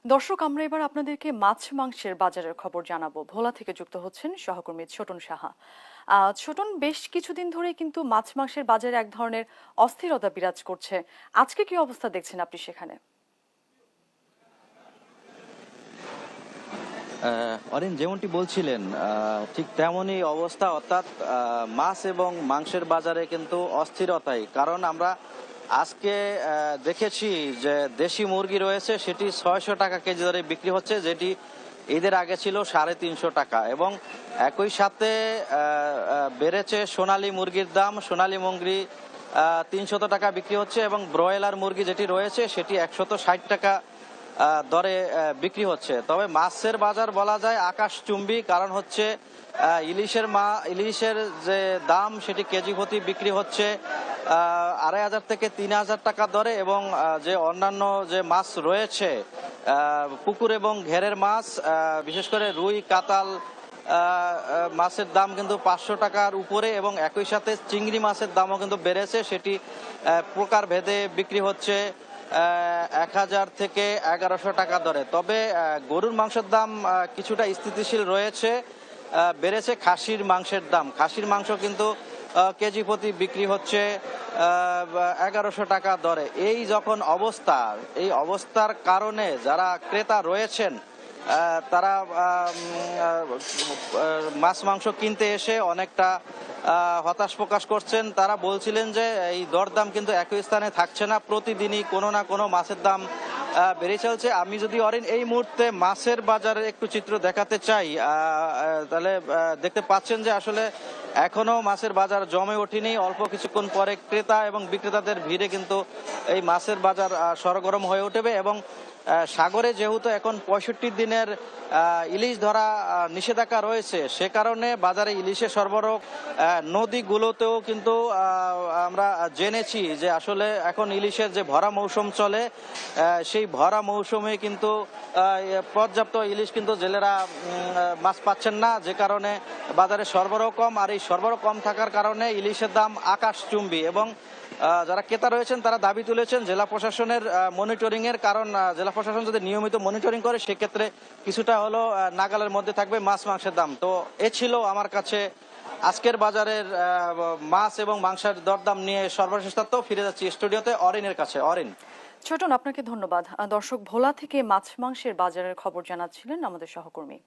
দর্শক, আমরা এবার আপনাদেরকে মাছ মাংসের বাজারের খবর জানাবো। ভোলা থেকে যুক্ত হচ্ছেন সহকর্মী ছোটন সাহা। ছোটন, বেশ কিছুদিন ধরে কিন্তু মাছ মাংসের বাজারে এক ধরনের অস্থিরতা বিরাজ করছে। আজকে কি অবস্থা দেখছেন আপনি সেখানে? অরিন যেমনটি বলছিলেন ঠিক তেমনই অবস্থা, অর্থাৎ মাছ এবং মাংসের বাজারে কিন্তু অস্থিরতাই। কারণ আমরা আজকে দেখেছি যে দেশি মুরগি রয়েছে সেটি 600 টাকা কেজি দরে বিক্রি হচ্ছে, যেটি ঈদের আগে ছিল 350 টাকা। এবং একই সাথে বেড়েছে সোনালী মুরগির দাম। সোনালী মুরগি 300 টাকা বিক্রি হচ্ছে এবং ব্রয়লার মুরগি যেটি রয়েছে সেটি 160 টাকা দরে বিক্রি হচ্ছে। তবে মাছের বাজার বলা যায় আকাশচুম্বী, কারণ হচ্ছে ইলিশের যে দাম সেটি কেজি প্রতি বিক্রি হচ্ছে 2500 থেকে 3000 টাকা দরে। এবং যে অন্যান্য যে মাছ রয়েছে পুকুর এবং ঘেরের মাছ, বিশেষ করে রুই কাতাল মাছের দাম কিন্তু 500 টাকার উপরে। এবং একই সাথে চিংড়ি মাছের দামও কিন্তু বেড়েছে, সেটি প্রকার ভেদে বিক্রি হচ্ছে 1000 থেকে 1100 টাকা দরে। তবে গরুর মাংসের দাম কিছুটা স্থিতিশীল রয়েছে। বেড়েছে খাসির মাংসের দাম। খাসির মাংস কিন্তু কেজি প্রতি বিক্রি হচ্ছে 1100 টাকা দরে। এই যখন অবস্থা, এই অবস্থার কারণে যারা ক্রেতা রয়েছেন তারা মাছ মাংস কিনতে এসে অনেকটা হতাশ প্রকাশ করছেন। তারা বলছিলেন যে এই দরদাম কিন্তু একই স্থানে থাকছে না, প্রতিদিনই কোনো না কোনো মাছের দাম বেড়ে চলছে। আমি যদি অরিন এই মুহূর্তে মাছের বাজারে একটু চিত্র দেখাতে চাই, তাহলে দেখতে পাচ্ছেন যে আসলে এখনো মাছের বাজার জমে ওঠেনি। অল্প কিছুক্ষণ পরে ক্রেতা এবং বিক্রেতাদের ভিড়ে কিন্তু এই মাছের বাজার সরগরম হয়ে উঠবে। এবং সাগরে যেহেতু এখন 65 দিনের ইলিশ ধরা নিষেধাজ্ঞা রয়েছে, সে কারণে বাজারে ইলিশের সরবরাহ নদীগুলোতেও কিন্তু আমরা জেনেছি যে আসলে এখন ইলিশের যে ভরা মৌসুম চলে, সেই ভরা মৌসুমে কিন্তু পর্যাপ্ত ইলিশ কিন্তু জেলেরা মাছ পাচ্ছেন না, যে কারণে বাজারে সরবরাহ কম। আর এই সরবরাহ কম থাকার কারণে ইলিশের দাম আকাশচুম্বী। এবং যারা ক্রেতা রয়েছেন তারা দাবি তুলেছেন জেলা প্রশাসনের মনিটরিং এর, কারণ জেলা প্রশাসন যদি নিয়মিত মনিটরিং করে সেক্ষেত্রে কিছুটা হলো নাগালের মধ্যে থাকবে মাছ মাংসের দাম। তো এ ছিল আমার কাছে আজকের বাজারের মাছ এবং মাংসের দরদাম নিয়ে সর্বশেষ তথ্য। ফিরে যাচ্ছি স্টুডিওতে অরিনের কাছে। অরিন। ছোটন, আপনাকে ধন্যবাদ। দর্শক, ভোলা থেকে মাছ মাংসের বাজারের খবর জানাচ্ছিলেন আমাদের সহকর্মী।